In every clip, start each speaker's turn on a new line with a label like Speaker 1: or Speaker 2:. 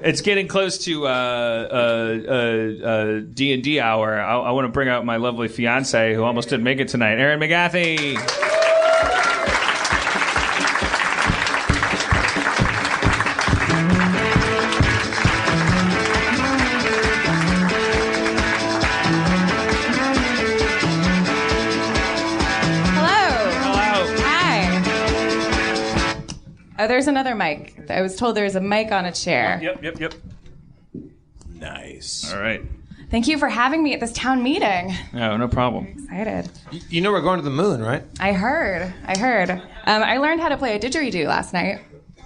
Speaker 1: It's getting close to D&D hour. I want to bring out my lovely fiance who almost didn't make it tonight, Erin McGathy.
Speaker 2: Oh, there's another mic. I was told there's a mic on a chair.
Speaker 1: Yep.
Speaker 3: Nice.
Speaker 1: All right.
Speaker 2: Thank you for having me at this town meeting.
Speaker 1: No problem.
Speaker 2: I'm excited.
Speaker 4: You know we're going to the moon, right?
Speaker 2: I heard. I learned how to play a didgeridoo last night.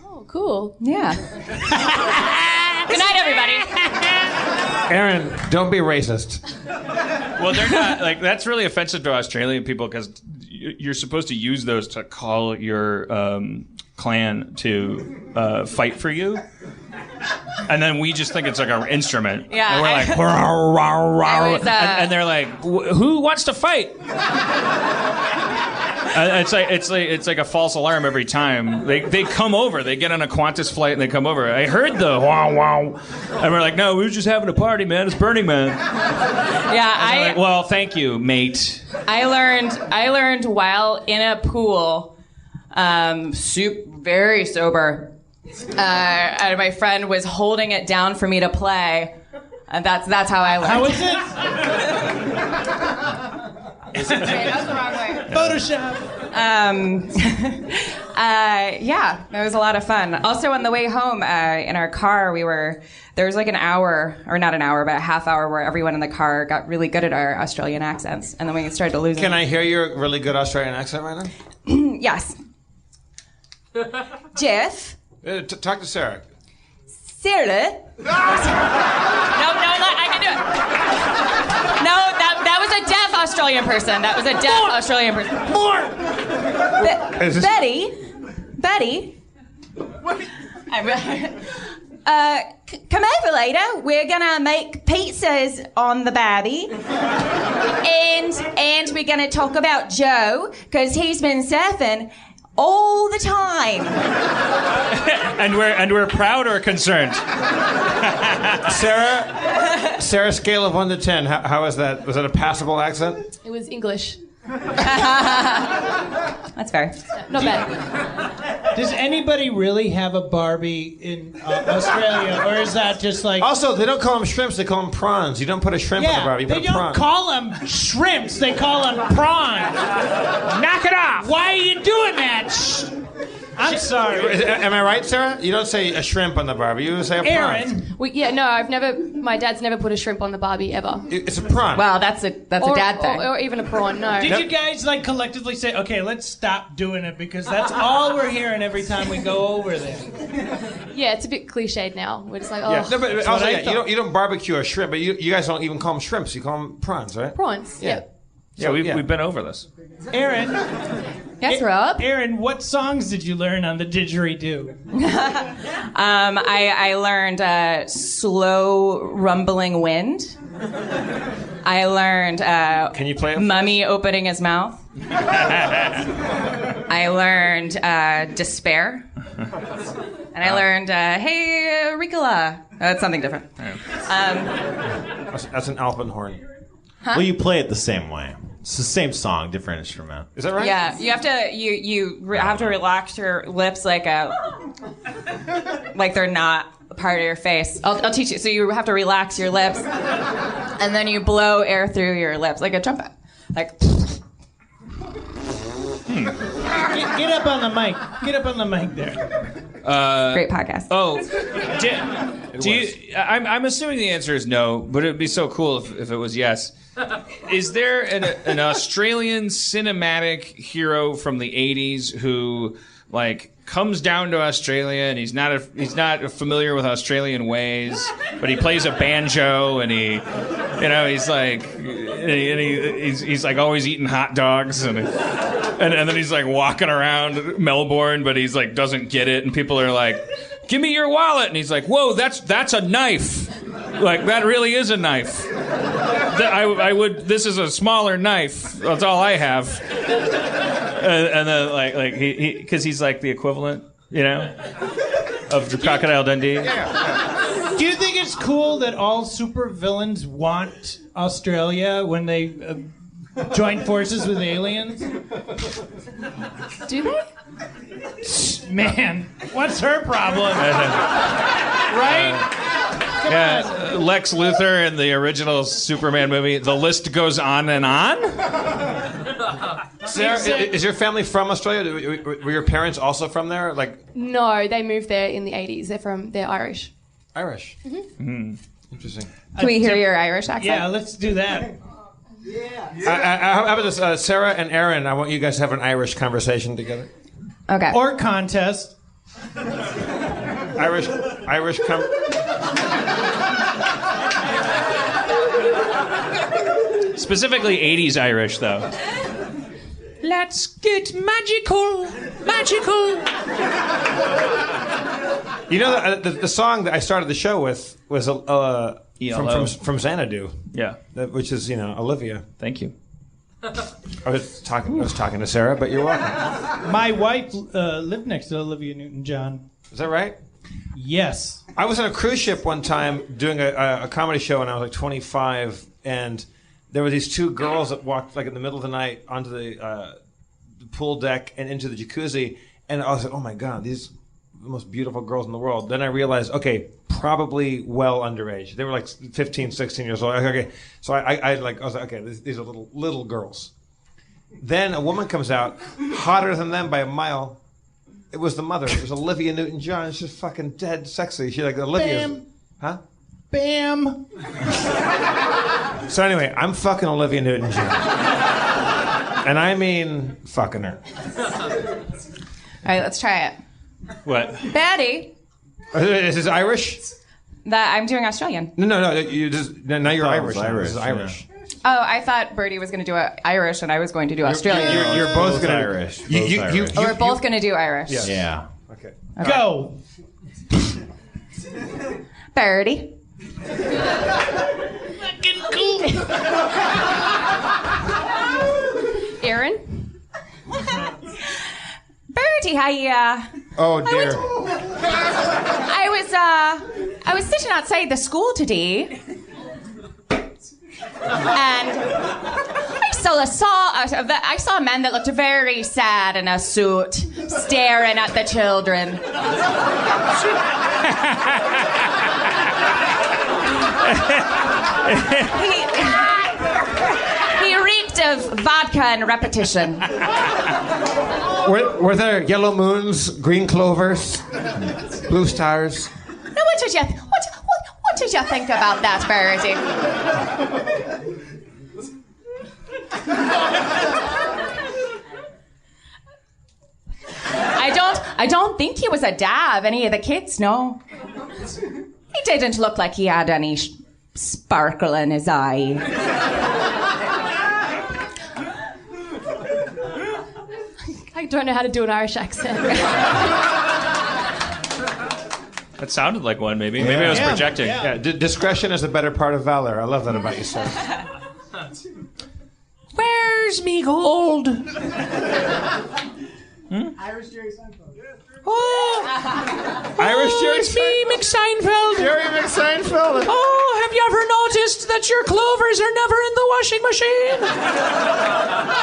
Speaker 5: Oh, cool.
Speaker 2: Yeah. Good night, everybody.
Speaker 4: Erin, don't be racist.
Speaker 1: Well, they're not like that's really offensive to Australian people because you're supposed to use those to call your clan to fight for you, and then we just think it's like an instrument.
Speaker 2: Yeah,
Speaker 1: and we're like, rawr, rawr, rawr. And they're like, who wants to fight? It's like a false alarm every time. They come over. They get on a Qantas flight and they come over. I heard the wow wow, and we're like, no, we were just having a party, man. It's Burning Man.
Speaker 2: Yeah,
Speaker 1: like, well, thank you, mate.
Speaker 2: I learned while in a pool, very sober. And my friend was holding it down for me to play, and that's how I learned.
Speaker 6: How is it?
Speaker 2: That was the wrong way.
Speaker 6: Photoshop.
Speaker 2: Yeah, it was a lot of fun. Also, on the way home in our car, there was like an hour, or not an hour, but a half hour where everyone in the car got really good at our Australian accents, and then we started to lose it.
Speaker 4: Can I hear your really good Australian accent right now?
Speaker 2: Yes. Jeff.
Speaker 4: Talk to Sarah.
Speaker 2: Sarah. No, I can do it. No, that was a deaf Australian person. That was a deaf Australian person.
Speaker 6: More.
Speaker 2: Betty. Come over later. We're gonna make pizzas on the barbie, and we're gonna talk about Joe because he's been surfing all the time.
Speaker 1: and we're proud or concerned.
Speaker 4: Sarah, scale of 1 to 10. How was that? Was that a passable accent?
Speaker 5: It was English.
Speaker 2: That's fair.
Speaker 5: Not bad.
Speaker 6: Does anybody really have a Barbie in Australia, or is that just like?
Speaker 4: Also, they don't call them shrimps; they call them prawns. You don't put a shrimp on the Barbie. You put
Speaker 6: they
Speaker 4: a
Speaker 6: don't
Speaker 4: prawn.
Speaker 6: call them shrimps; they call them prawns.
Speaker 1: Knock it off!
Speaker 6: Why are you doing that? I'm sorry.
Speaker 4: Am I right, Sarah? You don't say a shrimp on the Barbie. You say a prawn.
Speaker 6: Erin.
Speaker 5: My dad's never put a shrimp on the Barbie ever.
Speaker 4: It's a prawn.
Speaker 2: Well, that's a dad thing.
Speaker 5: Or even a prawn, no.
Speaker 6: Did you guys like collectively say, okay, let's stop doing it because that's all we're hearing every time we go over there?
Speaker 5: Yeah, it's a bit cliched now. We're just like, oh.
Speaker 4: Yeah. No, but also,
Speaker 6: I thought.
Speaker 4: you don't barbecue a shrimp, but you guys don't even call them shrimps. You call them prawns, right?
Speaker 5: Prawns, yeah.
Speaker 1: Yeah, we've been over this.
Speaker 6: Erin.
Speaker 2: Yes, Rob.
Speaker 6: Erin, what songs did you learn on the didgeridoo?
Speaker 2: I learned Slow Rumbling Wind. I learned
Speaker 4: Can you play it?
Speaker 2: Mummy opening his mouth. I learned Despair. And I learned Hey Ricola. That's something different.
Speaker 4: That's an alpenhorn.
Speaker 3: Well, you play it the same way. It's the same song, different instrument.
Speaker 4: Is that right?
Speaker 2: Yeah, you have to have to relax your lips like they're not part of your face. I'll teach you. So you have to relax your lips, and then you blow air through your lips like a trumpet, like.
Speaker 6: Get up on the mic. Get up on the mic there.
Speaker 2: Great podcast.
Speaker 1: Oh, do you? I'm assuming the answer is no, but it'd be so cool if it was yes. Is there an Australian cinematic hero from the 80s who like comes down to Australia and he's not familiar with Australian ways, but he plays a banjo and he's like always eating hot dogs and then he's like walking around Melbourne, but he's like doesn't get it, and people are like, "Give me your wallet," and he's like, "Whoa, that's a knife. Like that really is a knife. This is a smaller knife. That's all I have." And then like he because he's like the equivalent, of Crocodile Dundee.
Speaker 4: Yeah.
Speaker 6: it's cool that all supervillains want Australia when they join forces with aliens?
Speaker 5: Do they?
Speaker 6: Man, what's her problem? Right?
Speaker 1: Yeah, Lex Luthor in the original Superman movie, the list goes on and on.
Speaker 4: Sarah, is your family from Australia? Were your parents also from there? Like
Speaker 5: No, they moved there in the 80s. They're Irish.
Speaker 4: Irish? Mm-hmm. Interesting.
Speaker 2: Can we hear your Irish accent?
Speaker 6: Yeah, let's do that.
Speaker 4: How about this? Sarah and Erin, I want you guys to have an Irish conversation together.
Speaker 2: Okay.
Speaker 6: Or contest.
Speaker 4: Irish
Speaker 1: Specifically 80s Irish, though. Let's get magical.
Speaker 4: You know, the song that I started the show with was
Speaker 1: ELO.
Speaker 4: from Xanadu.
Speaker 1: Yeah,
Speaker 4: Which is, Olivia.
Speaker 1: thank you.
Speaker 4: I was talking to Sarah, but you're welcome.
Speaker 6: My wife lived next to Olivia Newton-John.
Speaker 4: Is that right?
Speaker 6: Yes.
Speaker 4: I was on a cruise ship one time doing a comedy show when I was like 25, and there were these two girls that walked like in the middle of the night onto the pool deck and into the jacuzzi, and I was like, oh my God, these are the most beautiful girls in the world. Then I realized, okay, probably well underage. They were like 15, 16 years old. Okay, so I was like, okay, these are little girls. Then a woman comes out, hotter than them by a mile. It was the mother. It was Olivia Newton-John. She's fucking dead sexy. She's like, Olivia.
Speaker 6: Bam.
Speaker 4: Huh?
Speaker 6: Bam.
Speaker 4: So anyway, I'm fucking Olivia Newton-John. And I mean fucking her.
Speaker 2: All right, let's try it.
Speaker 1: What?
Speaker 2: Betty.
Speaker 4: Is this Irish?
Speaker 2: That I'm doing Australian.
Speaker 4: No. Now you're Irish.
Speaker 3: Irish.
Speaker 4: This is Irish.
Speaker 2: Oh, I thought Birdie was going to do Irish and I was going to do Australian.
Speaker 4: You're both going to
Speaker 3: Irish.
Speaker 2: We're both going to do Irish.
Speaker 4: Yes.
Speaker 3: Yeah.
Speaker 4: Okay.
Speaker 6: Go.
Speaker 2: Birdie.
Speaker 5: Erin?
Speaker 2: Birdie,
Speaker 4: Oh dear.
Speaker 2: I was sitting outside the school today, and I saw a man that looked very sad in a suit, staring at the children. He reeked of vodka and repetition.
Speaker 4: Were there yellow moons, green clovers, blue stars?
Speaker 2: Now, what did you think about that, Birdie? I don't think he was a dad of any of the kids, no. He didn't look like he had any sparkle in his eye.
Speaker 5: I don't know how to do an Irish accent.
Speaker 1: That sounded like one, maybe. Maybe I was projecting.
Speaker 4: Yeah, discretion is the better part of valor. I love that about you, sir.
Speaker 1: Where's me gold?
Speaker 6: Irish Jerry Seinfeld.
Speaker 4: Irish Jerry
Speaker 1: It's me, McSeinfeld.
Speaker 4: Jerry McSeinfeld.
Speaker 1: Oh, have you ever noticed that your clovers are never in the washing machine?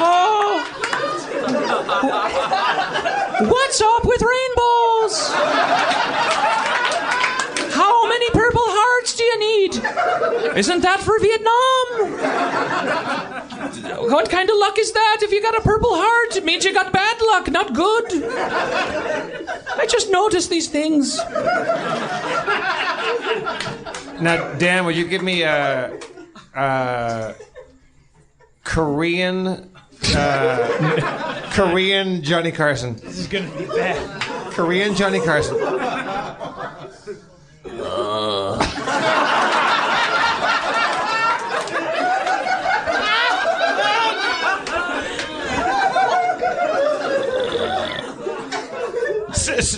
Speaker 1: Oh. What's up with rainbows? How many Purple Hearts do you need? Isn't that for Vietnam? What kind of luck is that? If you got a Purple Heart, it means you got bad luck, not good. I just noticed these things.
Speaker 4: Now, Dan, would you give me a Korean Johnny Carson?
Speaker 6: This is going to be bad.
Speaker 4: Korean Johnny Carson.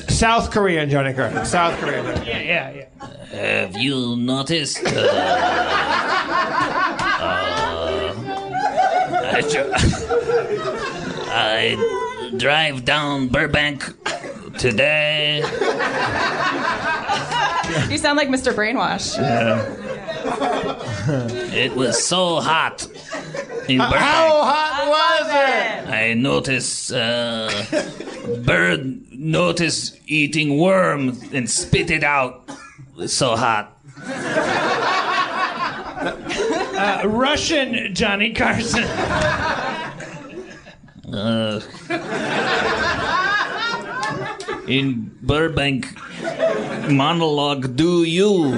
Speaker 4: South Korean Johnny Carson. South Korean.
Speaker 6: Yeah.
Speaker 7: Have you noticed? I drive down Burbank today.
Speaker 2: You sound like Mr. Brainwash.
Speaker 7: It was so hot in Burbank.
Speaker 4: How hot was it?
Speaker 7: I noticed bird noticed eating worm and spit it out. It was so hot.
Speaker 6: Russian Johnny Carson.
Speaker 7: In Burbank, monologue, do you?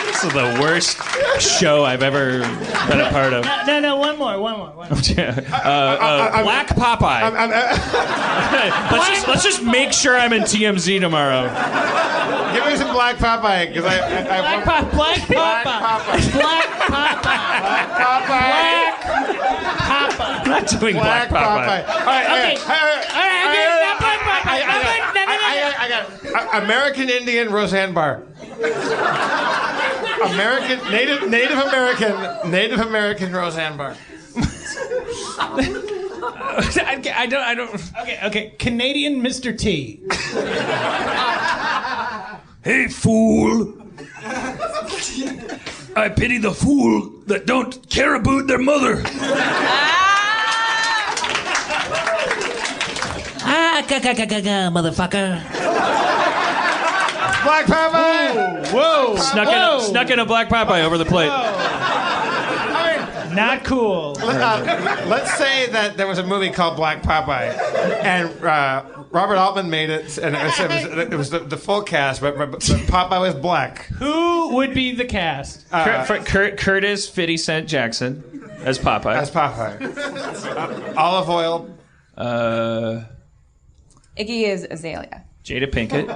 Speaker 1: This is the worst show I've ever been a part of.
Speaker 6: No, one more.
Speaker 1: Black Popeye. Let's just make sure I'm in TMZ tomorrow.
Speaker 4: Give me some Black Popeye, because I want
Speaker 6: Black Popeye. Black Popeye.
Speaker 1: I'm not doing Black Popeye.
Speaker 4: All right, I got American Indian Roseanne Barr. Native American Roseanne Barr.
Speaker 1: I don't.
Speaker 6: Okay. Canadian Mr. T.
Speaker 7: Hey, fool! I pity the fool that don't care about their mother. Motherfucker.
Speaker 4: Black Popeye.
Speaker 6: Whoa.
Speaker 1: Snuck in a Black Popeye over the plate.
Speaker 6: Not cool.
Speaker 4: Let's say that there was a movie called Black Popeye, and Robert Altman made it, and it was the full cast, but Popeye was black.
Speaker 6: Who would be the cast?
Speaker 1: Curtis 50 Cent Jackson as Popeye.
Speaker 4: As Popeye. Olive oil.
Speaker 2: Iggy is Azalea.
Speaker 1: Jada Pinkett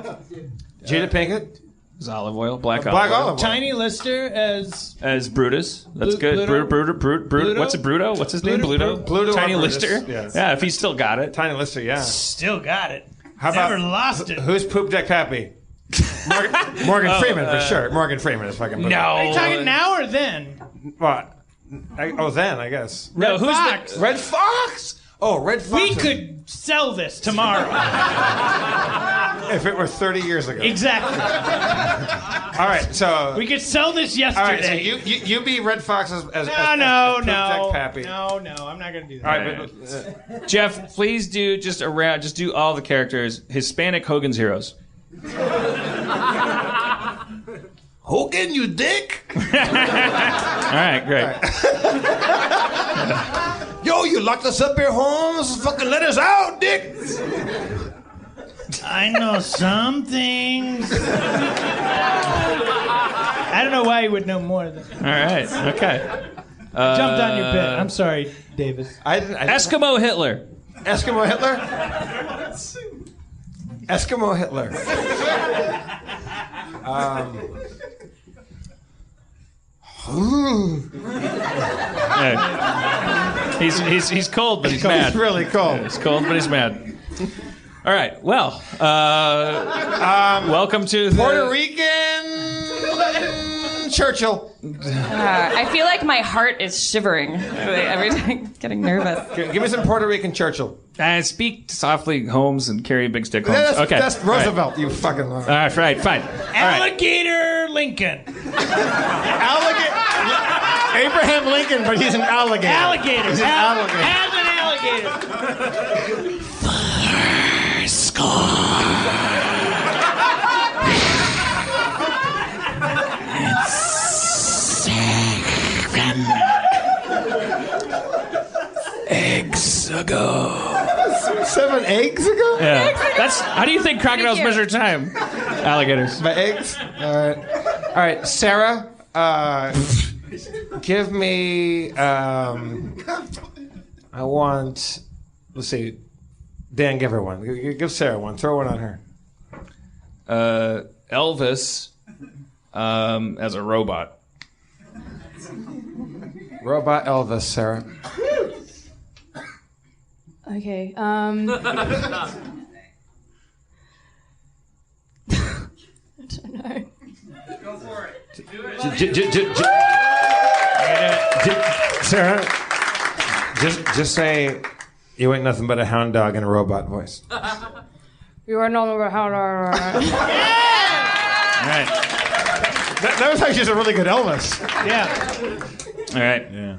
Speaker 4: Jada Pinkett.
Speaker 1: is olive oil. Black
Speaker 4: Black
Speaker 1: olive oil.
Speaker 4: olive oil.
Speaker 6: Tiny Lister as
Speaker 1: Brutus. That's good.
Speaker 6: Pluto?
Speaker 1: What's a Bruto? What's his name?
Speaker 6: Pluto?
Speaker 4: Pluto
Speaker 1: Tiny
Speaker 4: or Brutus,
Speaker 1: Lister.
Speaker 4: yes.
Speaker 1: Yeah, if he's still got it.
Speaker 4: Tiny Lister, yeah.
Speaker 6: still got it.
Speaker 4: How about
Speaker 6: Never lost it.
Speaker 4: Who's Poop Deck Pappy? Morgan Freeman for sure. Morgan Freeman is fucking.
Speaker 1: No.
Speaker 6: Are you talking now or then?
Speaker 4: What? Then I guess.
Speaker 1: No, who's
Speaker 6: Fox.
Speaker 1: the
Speaker 4: Red Fox. Oh, Red Fox.
Speaker 6: We could sell this tomorrow.
Speaker 4: if it were 30 years ago.
Speaker 6: Exactly.
Speaker 4: All right, so
Speaker 6: We could sell this
Speaker 4: all right, so
Speaker 6: yesterday.
Speaker 4: you be Red Fox as
Speaker 6: No,
Speaker 4: Poop Deck Pappy.
Speaker 6: no, I'm not gonna do that.
Speaker 4: All right, but,
Speaker 1: Jeff, please do just do all the characters. Hispanic Hogan's Heroes.
Speaker 4: Hogan, you dick.
Speaker 1: All right, great.
Speaker 4: Yo, you locked us up here, Holmes. Fucking let us out, dick.
Speaker 6: I know some things. I don't know why you would know more than
Speaker 1: All right, okay.
Speaker 6: jumped on your bit. I'm sorry, Davis.
Speaker 4: I didn't.
Speaker 1: Eskimo Hitler.
Speaker 4: Eskimo Hitler. Eskimo Hitler.
Speaker 1: Hey. He's cold, but he's
Speaker 4: It's
Speaker 1: mad.
Speaker 4: really cold.
Speaker 1: He's cold, but he's mad. All right. Well, welcome to the
Speaker 4: Puerto Rican Churchill.
Speaker 2: I feel like my heart is shivering every time. I'm getting nervous.
Speaker 4: Give me some Puerto Rican Churchill.
Speaker 1: Speak softly, Holmes, and carry big stick, Holmes.
Speaker 4: That's,
Speaker 1: Okay.
Speaker 4: that's Roosevelt. You fucking.
Speaker 1: All right, fine. All right.
Speaker 6: Alligator Lincoln.
Speaker 4: Alligator. Abraham Lincoln, but he's an alligator.
Speaker 6: Alligator.
Speaker 4: He's an alligator.
Speaker 6: As an alligator.
Speaker 1: Eggs ago.
Speaker 4: 7 eggs ago?
Speaker 1: Yeah. That's. How do you think crocodiles
Speaker 2: Thank you.
Speaker 1: measure time? Alligators.
Speaker 4: By eggs? All right, Sarah, give me, I want, let's see, Dan, give her one. Give Sarah one. Throw one on her.
Speaker 1: Elvis as a robot.
Speaker 4: Robot Elvis, Sarah.
Speaker 5: Okay.
Speaker 4: Sarah, just say, You ain't nothing but a hound dog in a robot voice.
Speaker 5: You are no longer how.
Speaker 1: All right.
Speaker 4: That was actually just a really good Elvis.
Speaker 6: Yeah.
Speaker 1: All right.
Speaker 3: Yeah.